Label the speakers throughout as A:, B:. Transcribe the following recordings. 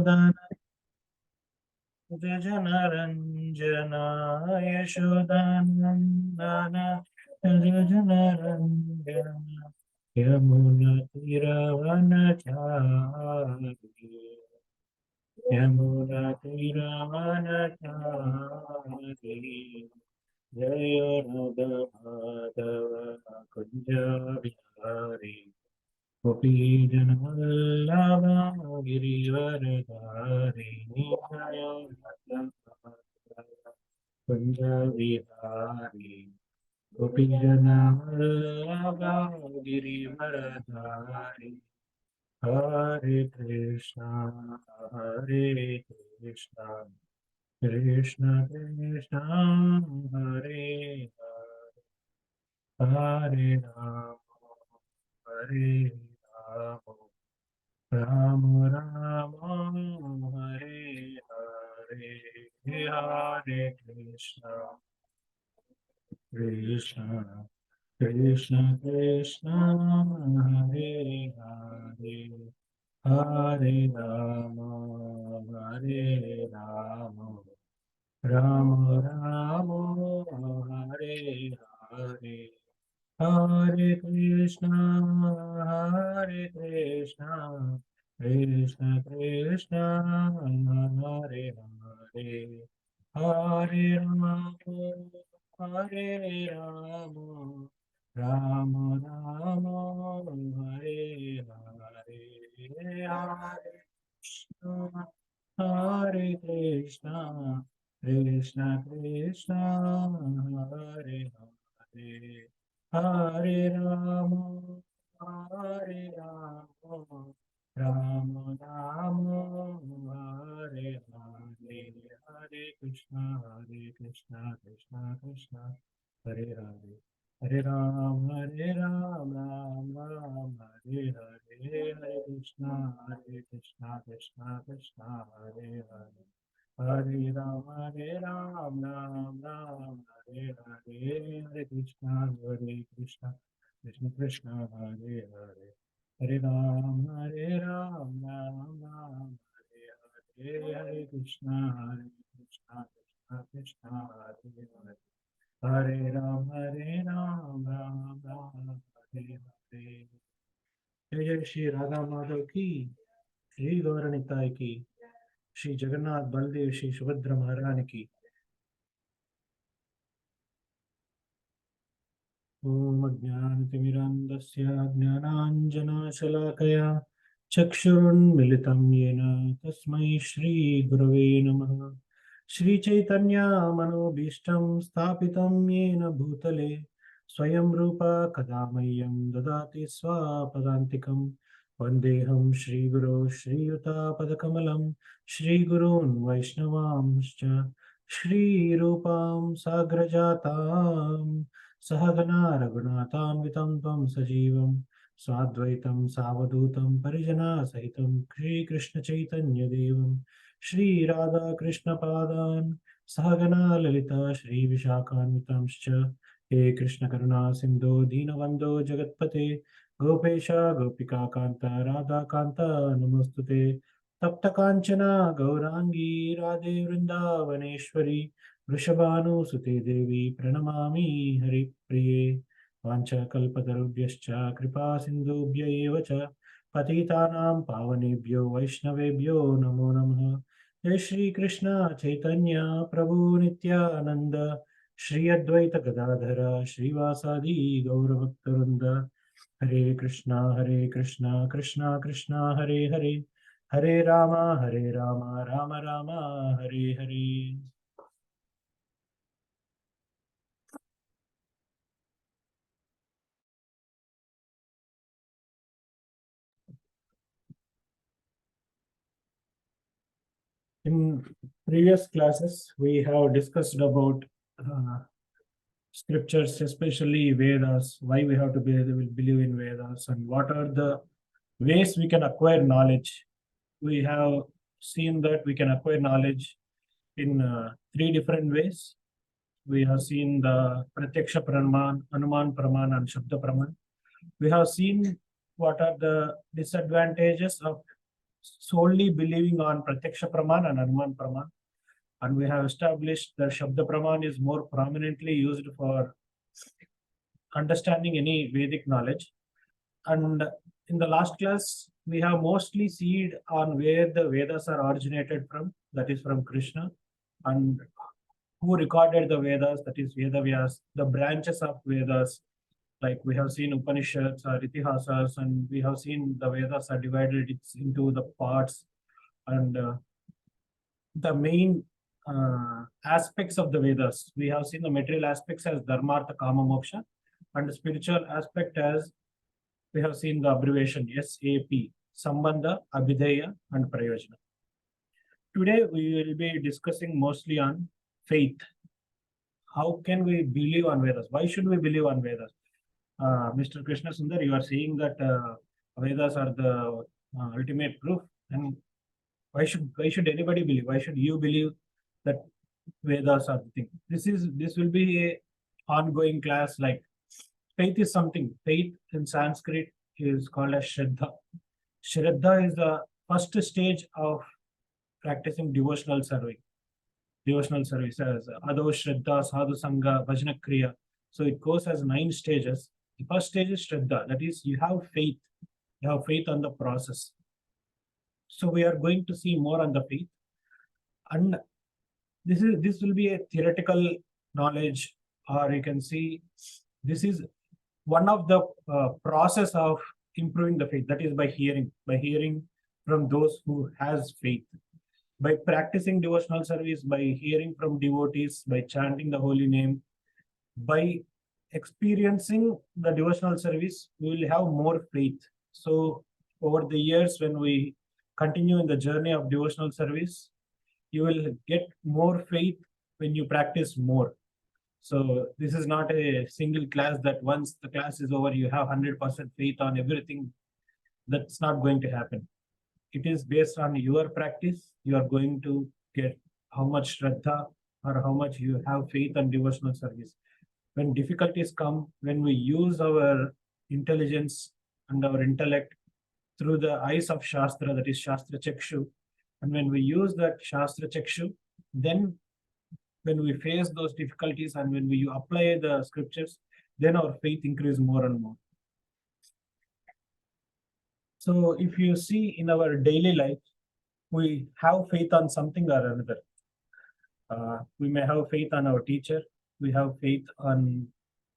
A: यशोदन जनरञ्जना यशोदानन्दन जनरञ्जन यमुनतिरवनचारि यमुनतिरवनचारि जय राघव कुञ्ज विहारी गोपी जनवल्लभ गिरिवरधारी जय कुञ्ज विहारी गोपी जनवल्लभ गिरिवरधारी हरे कृष्णा कृष्ण कृष्ण हरे हरे हरे राम राम राम हरे हरे हरे कृष्ण कृष्ण कृष्ण कृष्ण हरे हरे हरे राम राम राम हरे हरे हरे कृष्ण कृष्ण कृष्ण हरे हरे हरे राम राम राम हरे हरे हरे कृष्ण कृष्ण कृष्ण हरे हरे हरे राम राम राम हरे हरे हरे कृष्ण कृष्ण कृष्ण हरे हरे हरे राम राम हरे हरे हरे कृष्ण कृष्ण कृष्ण हरे हरे हरे राम राम हरे हरे हरे कृष्ण कृष्ण कृष्ण हरे हरे हरे राम राम हरे हरे हरे कृष्ण कृष्ण कृष्ण हरे हरे हरे राम राम हरे हरे। जय जय श्री राधा माधव की, श्री गौरनिताय की, श्री जगन्नाथ बलदेव श्री सुभद्रा महारानी की। ओम अज्ञानतिमिरान्धस्य ज्ञानाञ्जनशलाकया चक्षुरुन्मिलितं येन तस्मै श्रीगुरवे नमः। श्रीचैतन्यमनोभीष्टं स्थापितं येन भूतले स्वयं रूपा कदा मह्यं ददाति स्वपदान्तिकं। वन्देऽहं श्रीगुरो श्रीयुतापदकमलं श्रीगुरून् वैष्णवांश्च श्रीरूपां साग्रजातां सहगना रघुनाथान्वितं तं सजीवं साद्वैतं सावधूतं परिजनसहितं श्रीकृष्णचैतन्यदेवं श्रीराधाकृष्णपादान् सहगना ललिता श्रीविशाखान्वितांश्च। हे कृष्णकरुणा सिन्धो दीनबन्धो जगत्पते गोपेश गोपिकान्त राधाकान्त नमोऽस्तुते। तप्तकाञ्चना गौराङ्गी राधे वृन्दावनेश्वरी वृषभानुसुते देवी प्रणमामि हरिप्रिये। वाञ्छाकल्पतरुभ्यश्च कृपा सिन्धुभ्य एव च पतितानां पावनेभ्यो वैष्णवेभ्यो नमो नमः। जय श्री कृष्ण चैतन्य प्रभु नित्यानंद श्री अद्वैत गदाधर श्रीवासादि गौरभक्तवृंद। हरे Krishna Krishna Krishna Hare Hare Hare Ram Ram Ram Hare Hare. In previous classes, we have discussed about scriptures, especially Vedas, why we have to believe in Vedas, and what are the ways we can acquire knowledge. We have seen that we can acquire knowledge in three different ways. We have seen the Pratyaksha Praman, Anuman Praman, and Shabda Praman. We have seen what are the disadvantages of solely believing on Pratyaksha Praman and Anuman Praman. And we have established that Shabda Praman is more prominently used for understanding any Vedic knowledge. And in the last class, we have mostly seen on where the Vedas are originated from, that is from Krishna, and who recorded the Vedas, that is Vedavyas, the branches of Vedas, like we have seen Upanishads or Itihasas, and we have seen the Vedas are divided into the parts, and the main aspects of the Vedas. We have seen the material aspects as Dharma, Artha, Kama, Moksha, and the spiritual aspect as we have seen the abbreviation SAP, Sambandha, Abhideya, and Prayojana. Today we will be discussing mostly on faith. How can we believe on Vedas? Why should we believe on Vedas? Mr. Krishna Sundar, you are saying that Vedas are the ultimate proof, and why should anybody believe? Why should you believe that Vedas are the thing? This will be a ongoing class. Like faith is something. Faith in Sanskrit is called as Shraddha. Shraddha is the first stage of practicing devotional serving. Devotional service as Ado Shraddha, Sadhu Sangha, Bhajana Kriya. So it goes as 9 stages. The first stage is Shraddha, that is, you have faith. You have faith on the process. So we are going to see more on the faith. And this will be a theoretical knowledge, or you can see this is one of the process of improving the faith, that is by hearing from those who has faith. By practicing devotional service, by hearing from devotees, by chanting the holy name, by experiencing the devotional service, we will have more faith. So over the years, when we continue in the journey of devotional service, you will get more faith when you practice more. So this is not a single class that once the class is over, you have 100% faith on everything. That's not going to happen. It is based on your practice. You are going to get how much Shraddha or how much you have faith on devotional service. When difficulties come, when we use our intelligence and our intellect through the eyes of Shastra, that is Shastra Chakshu, and when we use that Shastra Chakshu, then when we face those difficulties and when we apply the scriptures, then our faith increases more and more. So if you see in our daily life, we have faith on something or another. We may have faith on our teacher. We have faith on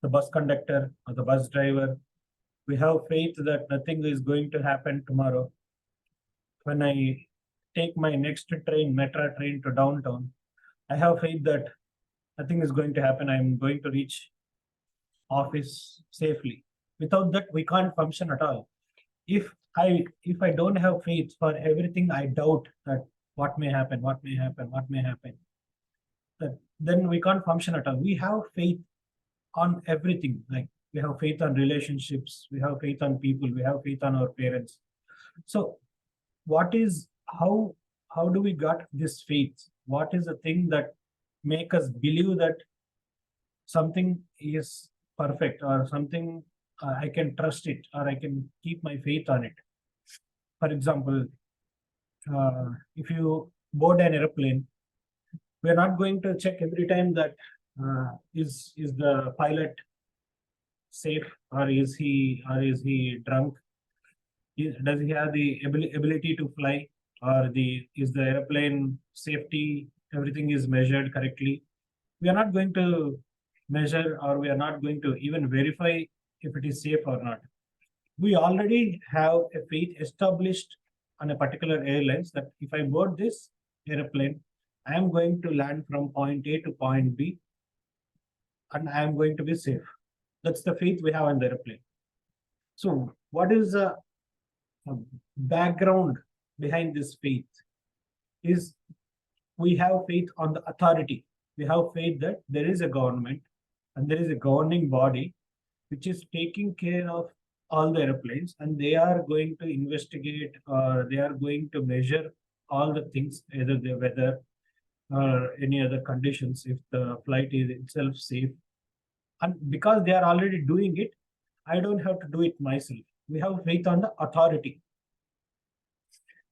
A: the bus conductor or the bus driver. We have faith that nothing is going to happen tomorrow. When I take my next train, metro train to downtown, I have faith that nothing is going to happen. I'm going to reach office safely. Without that, we can't function at all. If I don't have faith for everything, I doubt that what may happen, then we can't function at all. We have faith on everything. Like we have faith on relationships, we have faith on people, we have faith on our parents. So how do we got this faith? What is the thing that make us believe that something is perfect or something I can trust it or I can keep my faith on it? For example, if you board an airplane, we're not going to check every time that is the pilot safe or is he drunk? Does he have the ability to fly, or is the airplane safety, everything is measured correctly? We are not going to measure, or we are not going to even verify if it is safe or not. We already have a faith established on a particular airlines that if I board this airplane, I am going to land from point A to point B and I am going to be safe. That's the faith we have on the airplane. So what is the background behind this faith? Is we have faith on the authority. We have faith that there is a government and there is a governing body which is taking care of all the airplanes, and they are going to investigate or they are going to measure all the things, either the weather or any other conditions, if the flight is itself safe. And because they are already doing it, I don't have to do it myself. We have faith on the authority.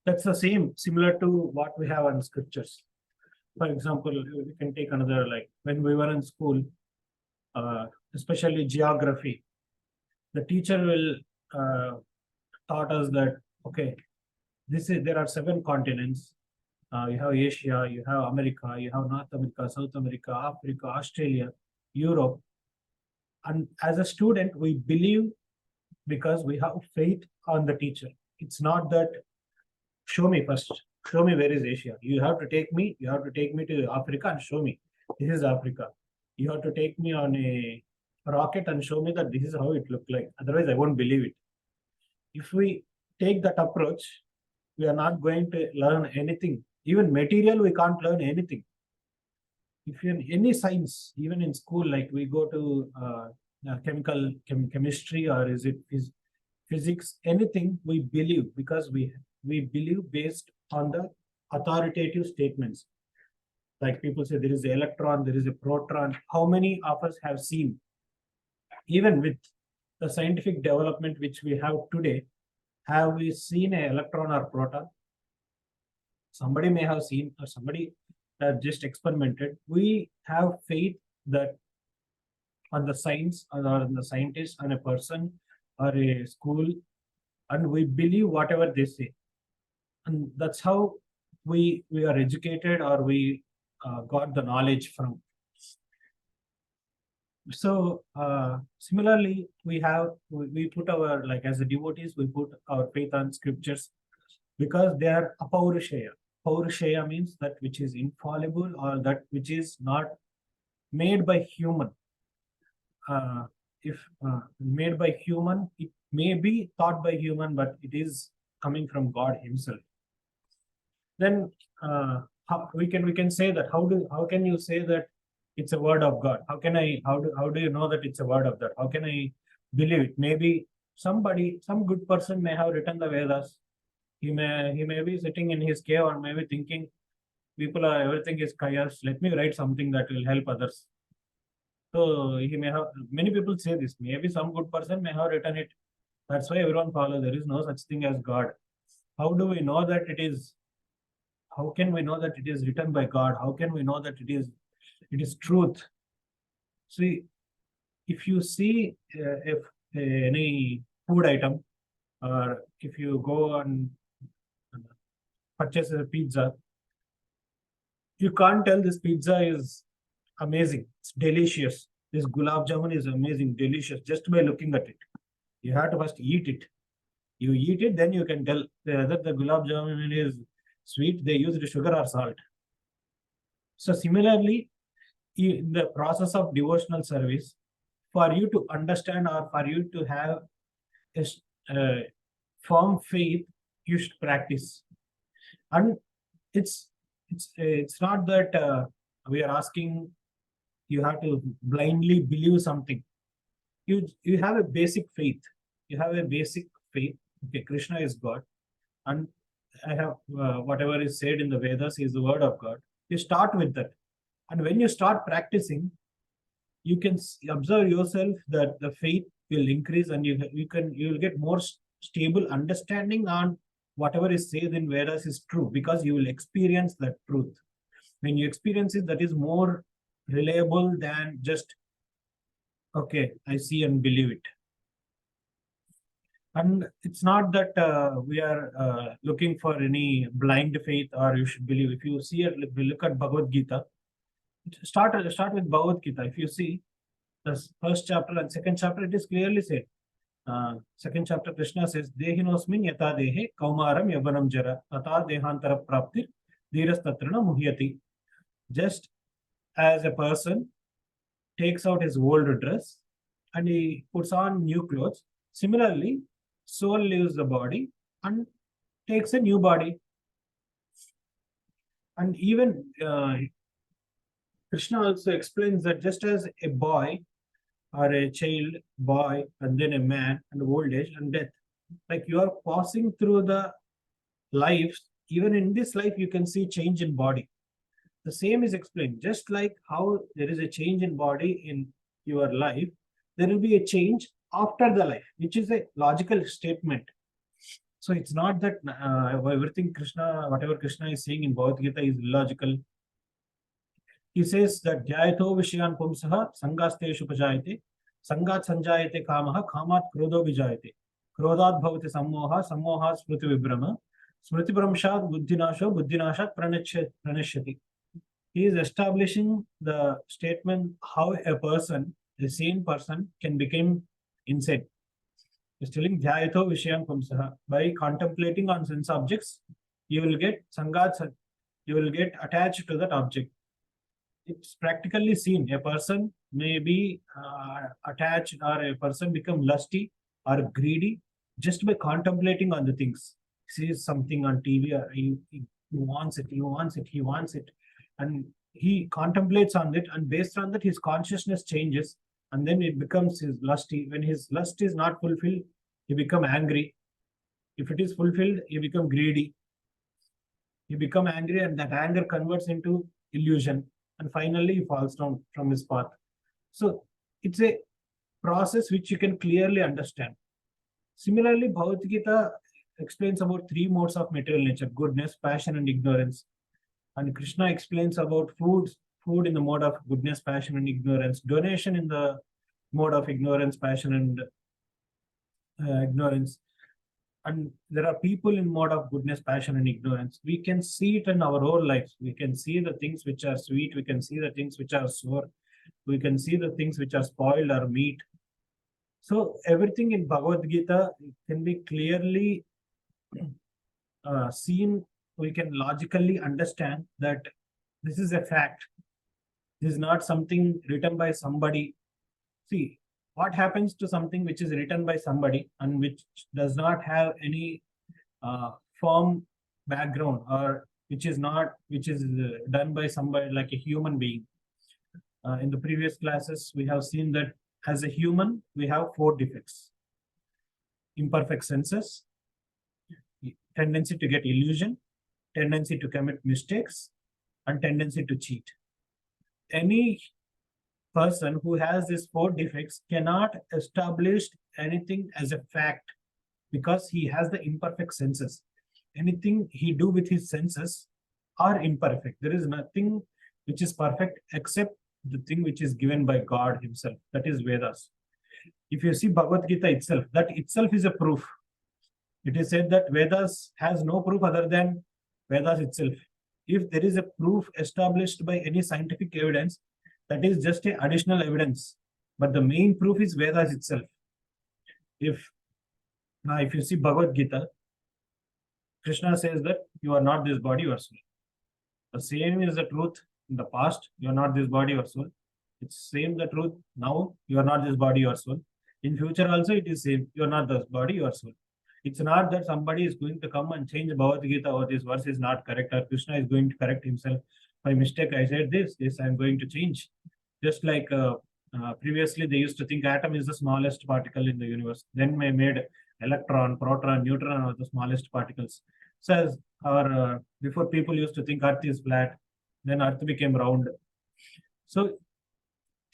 A: That's the same, similar to what we have in scriptures. For example, we can take another, like when we were in school, especially geography, the teacher will taught us that, okay, there are 7 continents. You have Asia, you have America, you have North America, South America, Africa, Australia, Europe. And as a student, we believe because we have faith on the teacher. It's not that show me first, show me where is Asia. You have to take me to Africa and show me this is Africa. You have to take me on a rocket and show me that this is how it looked like. Otherwise, I won't believe it. If we take that approach, we are not going to learn anything. Even material, we can't learn anything. If in any science, even in school, like we go to chemistry, or is it physics, anything, we believe because we believe based on the authoritative statements. Like people say there is an electron, there is a proton. How many of us have seen, even with the scientific development which we have today, have we seen an electron or proton? Somebody may have seen, or somebody just experimented. We have faith that on the science, or on the scientist, on a person or a school, and we believe whatever they say. And that's how we are educated, or we got the knowledge from. So similarly, we put our, like as a devotees, we put our faith on scriptures because they are apaurushaya. Paurushaya means that which is infallible, or that which is not made by human. If made by human, it may be thought by human, but it is coming from God Himself. Then we can say that how can you say that it's a word of God? How do you know that it's a word of God? How can I believe it? Maybe some good person may have written the Vedas. He may be sitting in his cave and maybe thinking, everything is chaos. Let me write something that will help others. So he may have, many people say this. Maybe some good person may have written it. That's why everyone follows. There is no such thing as God. How do we know that it is? How can we know that it is written by God? How can we know that it is truth? See, if you see if any food item, or if you go and purchase a pizza, you can't tell this pizza is amazing, it's delicious. This gulab jamun is amazing, delicious, just by looking at it. You have to first eat it. You eat it, then you can tell whether the gulab jamun is sweet, they used sugar or salt. So similarly, in the process of devotional service, for you to understand, or for you to have a firm faith, you should practice. And it's not that we are asking you have to blindly believe something. You have a basic faith. You have a basic faith. Okay, Krishna is God, and I have whatever is said in the Vedas is the word of God. You start with that, and when you start practicing, you can observe yourself that the faith will increase, and you will get more stable understanding on whatever is said in Vedas is true, because you will experience that truth. When you experience it, that is more reliable than just, okay, I see and believe it. And it's not that we are looking for any blind faith, or you should believe. If you see it, if you look at Bhagavad Gita, start with Bhagavad Gita. If you see the first chapter and second chapter, it is clearly said. Second chapter, Krishna says, Dehinosmin yata dehe kaumaram yavanam jara tata dehantara praptir dhiras tatrana muhyati. Just as a person takes out his old dress and he puts on new clothes, similarly, soul leaves the body and takes a new body. And even Krishna also explains that just as a boy or a child, boy, and then a man, and old age and death, like you are passing through the lives, even in this life, you can see change in body. The same is explained. Just like how there is a change in body in your life, there will be a change after the life, which is a logical statement. So it's not that everything whatever Krishna is saying in Bhagavad Gita is illogical. He says that Dhyayato Vishayan Pumsaha Sangasteshu Pajayate Sangat Sanjayate Kamaha Kamat Krodho Vijayate Krodhat Bhavati Sammoha Sammoha Smriti Vibrama Smriti Bramshat Buddhinasho Buddhinashat Pranashyati. He is establishing the statement how a person, a sane person, can become insane. He's telling Dhyayato Vishayan Pumsaha. By contemplating on sense objects, you will get Sangat, you will get attached to that object. It's practically seen. A person may be attached, or a person become lusty or greedy just by contemplating on the things. Sees something on TV, or he wants it, he wants it, he wants it, and he contemplates on it, and based on that his consciousness changes, and then it becomes his lusty. When his lust is not fulfilled, he become angry. If it is fulfilled, he become greedy. He become angry, and that anger converts into illusion, and finally he falls down from his path. So it's a process which you can clearly understand. Similarly, Bhagavad Gita explains about three modes of material nature: goodness, passion, and ignorance. And Krishna explains about food in the mode of goodness, passion, and ignorance; donation in the mode of ignorance, passion, and ignorance. And there are people in mode of goodness, passion, and ignorance. We can see it in our own lives. We can see the things which are sweet. We can see the things which are sour. We can see the things which are spoiled or meat. So everything in Bhagavad Gita can be clearly seen. We can logically understand that this is a fact. This is not something written by somebody. See, what happens to something which is written by somebody and which does not have any firm background, or which is done by somebody like a human being. In the previous classes, we have seen that as a human, we have 4 defects: imperfect senses, tendency to get illusion, tendency to commit mistakes, and tendency to cheat. Any person who has these 4 defects cannot establish anything as a fact, because he has the imperfect senses. Anything he do with his senses are imperfect. There is nothing which is perfect except the thing which is given by God himself, that is Vedas. If you see Bhagavad Gita itself, that itself is a proof. It is said that Vedas has no proof other than Vedas itself. If there is a proof established by any scientific evidence, that is just an additional evidence. But the main proof is Vedas itself. If you see Bhagavad Gita, Krishna says that you are not this body or soul. The same is the truth in the past. You are not this body or soul. It's same the truth now. You are not this body or soul. In future also it is same. You are not this body or soul. It's not that somebody is going to come and change Bhagavad Gita, or this verse is not correct, or Krishna is going to correct himself. By mistake, I said this I'm going to change. Just like previously they used to think atom is the smallest particle in the universe. Then they made electron, proton, neutron are the smallest particles. So before people used to think earth is flat, then earth became round. So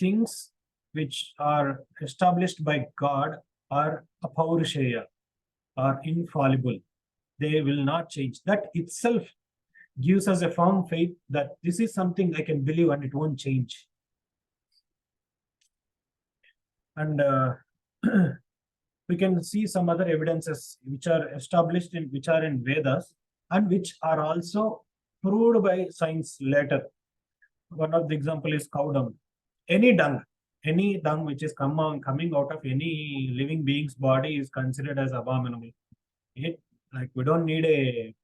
A: things which are established by God are apaurushaya, are infallible. They will not change. That itself gives us a firm faith that this is something I can believe and it won't change. And we can see some other evidences which are established which are in Vedas, and which are also proved by science later. One of the example is cow dung. Any dung which is coming out of any living being's body is considered as abominable. We don't need a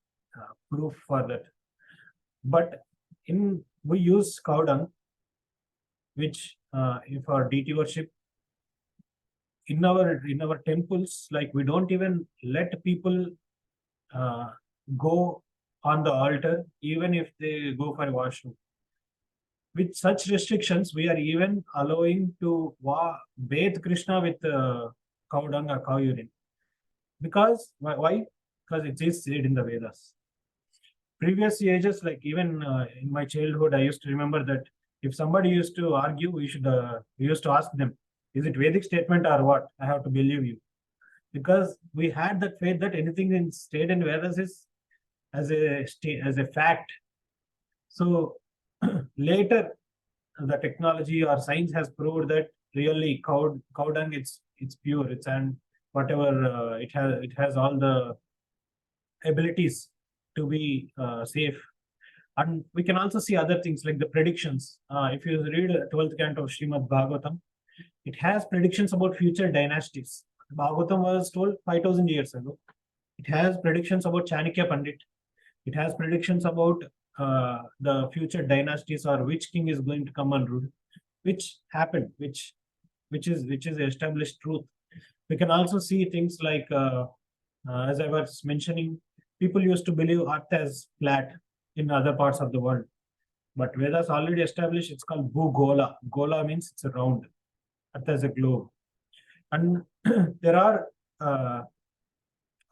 A: proof for that. But we use cow dung, which for deity worship. In our temples, like, we don't even let people go on the altar, even if they go for a washroom. With such restrictions, we are even allowing to bathe Krishna with cow dung or cow urine. Because why? Because it is said in the Vedas. Previous ages, like even in my childhood, I used to remember that if somebody used to argue, we used to ask them, is it Vedic statement or what? I have to believe you. because we had that faith that anything in stayed in Vedas is as a fact. So later, the technology or science has proved that really cow dung, it's pure, it's, and whatever it has all the abilities to be safe. And we can also see other things like the predictions. If you read 12th canto of Srimad Bhagavatam, it has predictions about future dynasties. Bhagavatam was told 5,000 years ago. It has predictions about Chanakya Pandit. It has predictions about the future dynasties or which king is going to come and rule, which happened, which is established truth. We can also see things like, as I was mentioning, people used to believe Earth as flat in other parts of the world, but Vedas already established it's called Bhugola. Gola means it's a round, Earth as a globe, and there are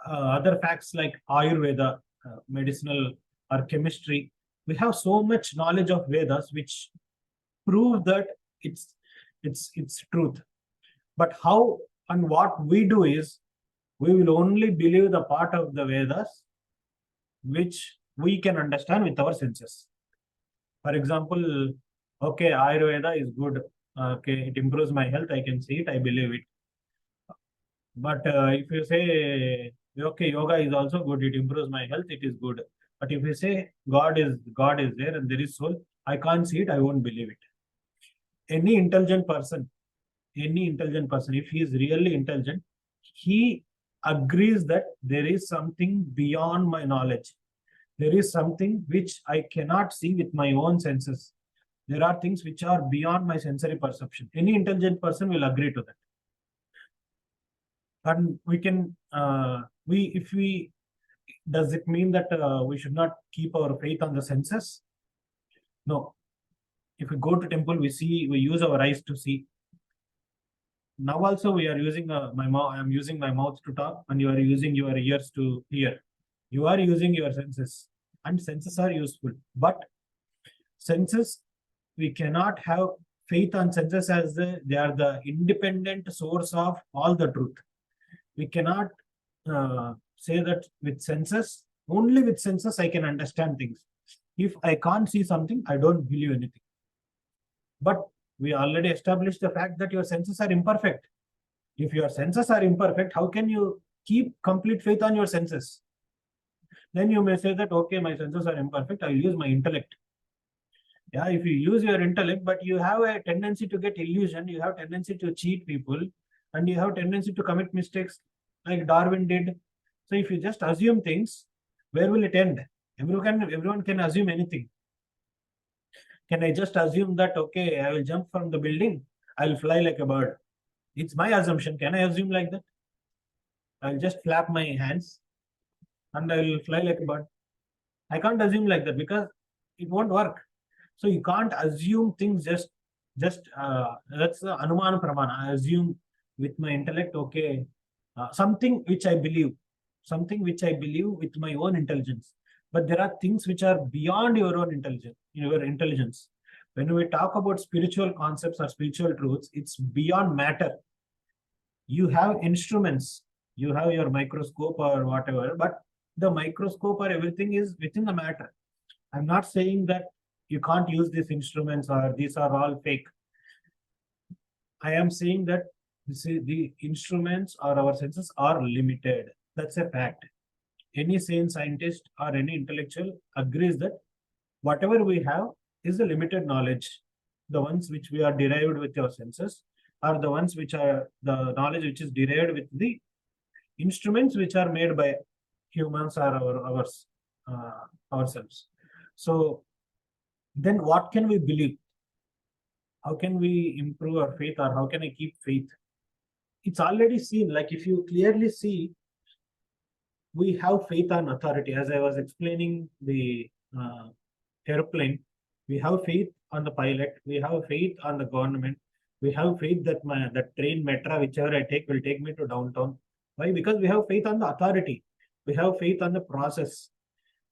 A: other facts like Ayurveda, medicinal or chemistry. We have so much knowledge of Vedas which prove that it's truth. But how and what we do is we will only believe the part of the Vedas which we can understand with our senses. For example, okay, Ayurveda is good. Okay, it improves my health. I can see it. I believe it. But if you say, okay, yoga is also good, it improves my health, it is good. But if you say God is there and there is soul, I can't see it, I won't believe it. Any intelligent person, if he is really intelligent, he agrees that there is something beyond my knowledge. There is something which I cannot see with my own senses. There are things which are beyond my sensory perception. Any intelligent person will agree to that. And we can, does it mean that we should not keep our faith on the senses? No. If we go to temple, we use our eyes to see. Now also we are using I am using my mouth to talk, and you are using your ears to hear. You are using your senses, and senses are useful. But senses, we cannot have faith on senses as they are the independent source of all the truth. We cannot say that with senses, only with senses I can understand things. If I can't see something, I don't believe anything. But we already established the fact that your senses are imperfect. If your senses are imperfect, how can you keep complete faith on your senses? Then you may say that, okay, my senses are imperfect, I will use my intellect. Yeah, if you use your intellect, but you have a tendency to get illusion, you have tendency to cheat people, and you have tendency to commit mistakes like Darwin did. So if you just assume things, where will it end? Everyone can assume anything. Can I just assume that, okay, I will jump from the building, I'll fly like a bird? It's my assumption. Can I assume like that? I'll just flap my hands and I will fly like a bird. I can't assume like that because it won't work. So you can't assume things just that's Anumana Pramana. I assume with my intellect, okay, something which I believe with my own intelligence. But there are things which are beyond your own intelligence. When we talk about spiritual concepts or spiritual truths, it's beyond matter. You have instruments, you have your microscope or whatever, but the microscope or everything is within the matter. I'm not saying that you can't use these instruments or these are all fake. I am saying that the instruments or our senses are limited. That's a fact. Any sane scientist or any intellectual agrees that whatever we have is a limited knowledge. The ones which we are derived with your senses are the ones which are the knowledge which is derived with the instruments which are made by humans or ourselves. So then what can we believe? How can we improve our faith, or how can I keep faith? It's already seen. Like if you clearly see, we have faith on authority. As I was explaining the airplane, we have faith on the pilot, we have faith on the government, we have faith that the train metro whichever I take will take me to downtown. Why? Because we have faith on the authority, we have faith on the process.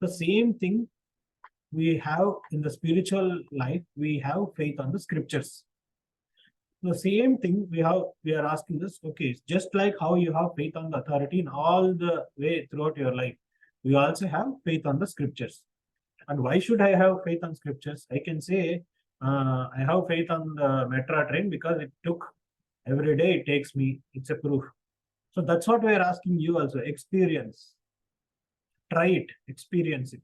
A: The same thing we have in the spiritual life, we have faith on the scriptures. The same thing we are asking this, okay, just like how you have faith on the authority in all the way throughout your life, we also have faith on the scriptures. And why should I have faith on scriptures? I can say I have faith on the metro train because it took every day, it takes me, it's a proof. So that's what we are asking you also. Experience, try it, experience it.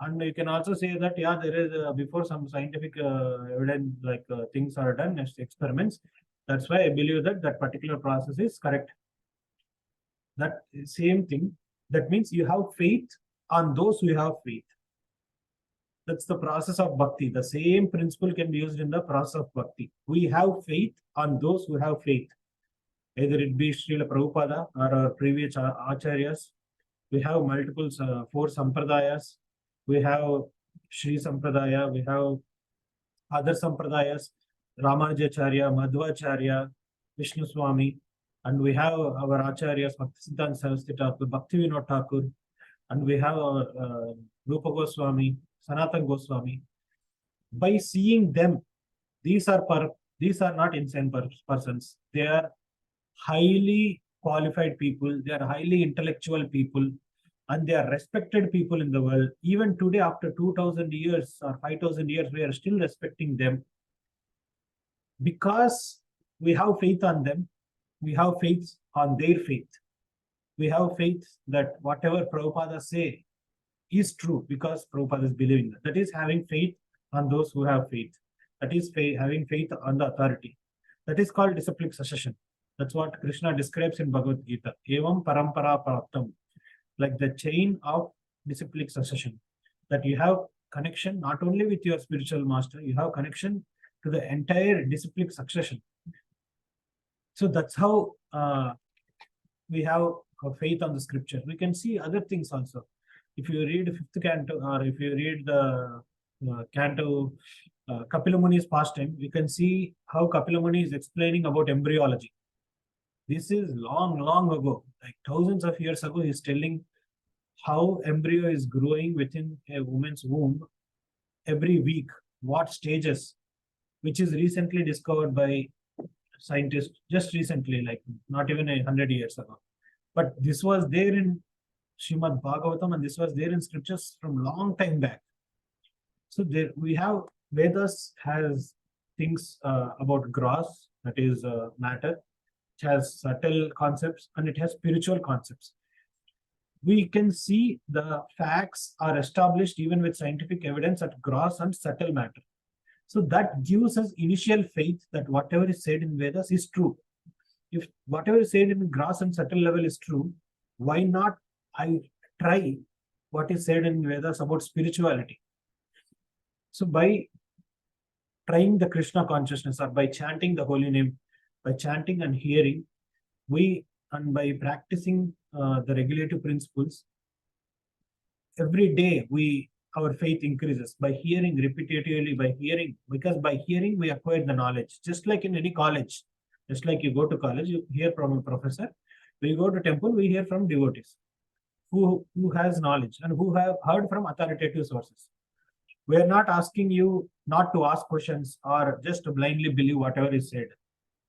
A: And you can also say that, yeah, there is before some scientific evidence, like things are done as experiments. That's why I believe that that particular process is correct. That same thing. That means you have faith on those who have faith. That's the process of bhakti. The same principle can be used in the process of bhakti. We have faith on those who have faith. Either it be Srila Prabhupada or our previous acharyas. We have multiple 4 sampradayas. We have Sri Sampradaya. We have other sampradayas, Ramanujacharya, Madhvacharya, Vishnu Swami, and we have our acharyas, Bhaktisiddhanta Saraswati Thakur, Bhaktivinoda Thakur, and we have our Rupa Goswami, Sanatana Goswami. By seeing them, these are not insane persons. They are highly qualified people. They are highly intellectual people, and they are respected people in the world. Even today, after 2000 years or 5000 years, we are still respecting them because we have faith on them. We have faith on their faith. We have faith that whatever Prabhupada say is true because Prabhupada is believing that. That is having faith on those who have faith. That is having faith on the authority. That is called disciplic succession. That's what Krishna describes in Bhagavad Gita. Evam parampara praptam. Like the chain of disciplic succession. That you have connection not only with your spiritual master, you have connection to the entire disciplic succession. So that's how we have faith on the scripture. We can see other things also. If you read 5th canto, or if you read the canto Kapila Muni's pastime, we can see how Kapila Muni is explaining about embryology. This is long, long ago, like thousands of years ago. He's telling how embryo is growing within a woman's womb every week, what stages, which is recently discovered by scientists just recently, like not even 100 years ago. But this was there in Srimad Bhagavatam, and this was there in scriptures from long time back. So there we have Vedas has things about gross, that is matter. It has subtle concepts and it has spiritual concepts. We can see the facts are established even with scientific evidence at gross and subtle matter. So that gives us initial faith that whatever is said in Vedas is true. If whatever is said in gross and subtle level is true, why not I try what is said in Vedas about spirituality? So by trying the Krishna consciousness, or by chanting the holy name, by chanting and hearing, and by practicing the regulative principles, every day our faith increases by hearing repetitively, because by hearing we acquire the knowledge. Just like in any college, just like you go to college, you hear from a professor. We go to temple, we hear from devotees who has knowledge and who have heard from authoritative sources. We are not asking you not to ask questions or just to blindly believe whatever is said.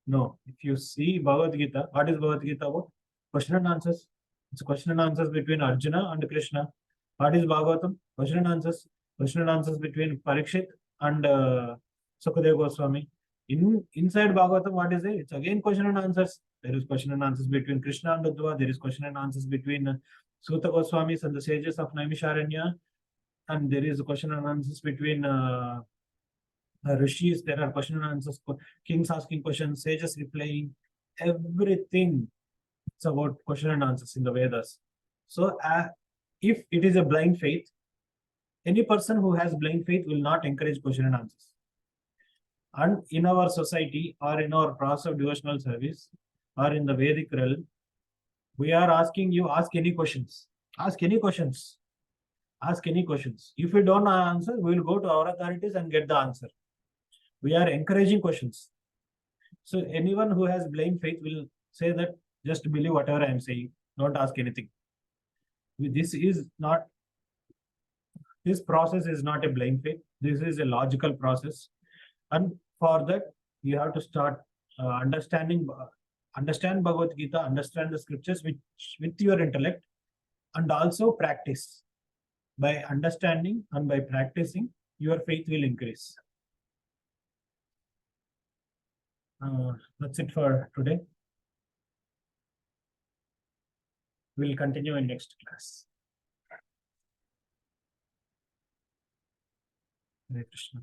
A: No, if you see Bhagavad Gita, what is Bhagavad Gita about? Question and answers. It's question and answers between Arjuna and Krishna. What is Bhagavatam? Question and answers. Question and answers between Parikshit and Sukadeva Goswami. Inside Bhagavatam, what is it? It's again question and answers. There is question and answers between Krishna and Uddhava. There is question and answers between Suta Goswamis and the sages of Naimisharanya. And there is a question and answers between rishis. There are question and answers, kings asking questions, sages replying, everything. It's about question and answers in the Vedas. So if it is a blind faith, any person who has blind faith will not encourage question and answers. And in our society, or in our process of devotional service, or in the Vedic realm, we are asking you, ask any questions. Ask any questions. Ask any questions. If you don't answer, we will go to our authorities and get the answer. We are encouraging questions. So anyone who has blind faith will say that just believe whatever I am saying. Don't ask anything. This process is not a blind faith. This is a logical process. And for that, you have to start understand Bhagavad Gita, understand the scriptures with your intellect, and also practice. By understanding and by practicing, your faith will increase. That's it for today. We'll continue in next class. Hare Krishna.